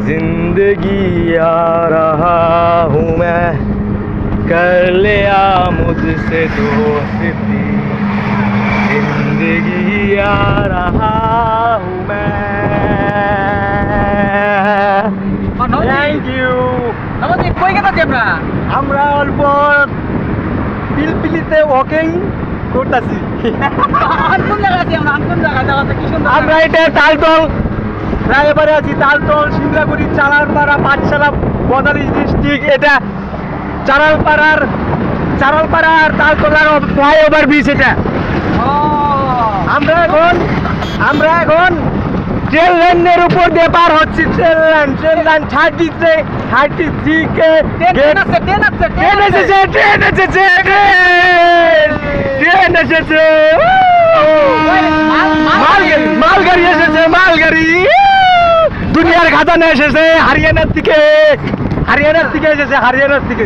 जिंदगी आ रहा हूँ मैं, कर लिया मुझसे दोस्ती, जिंदगी आ रहा हूँ मैं। Thank you. আমাদের কই গেছি আমরা? আমরা অল্প পিলপিলিতে ওয়াকিং করতেছি। কোন জায়গা আছি আমরা? কোন জায়গা যাওয়া কি সুন্দর। আমরা এটা তালতল ফ্লাইওভারে আছি, তালতল সিমলাগুড়ি চারালপাড়া পাঠশালা বনানী ডিস্ট্রিক্ট। এটা চারালপাড়ার আর তালতলার ফ্লাইওভার ব্রিজ এটা। আমরা এখন ট্রেন লাইনের উপর দিয়ে পার হচ্ছি। ট্রেন লাইন 33 কে ট্রেন আছে। ট্রেন এসেছে মালগাড়ি এসেছে, মালগাড়ি দুনিয়ার খাজানা এসেছে। হারিয়ানার থেকে এসেছে, হারিয়ানার থেকে।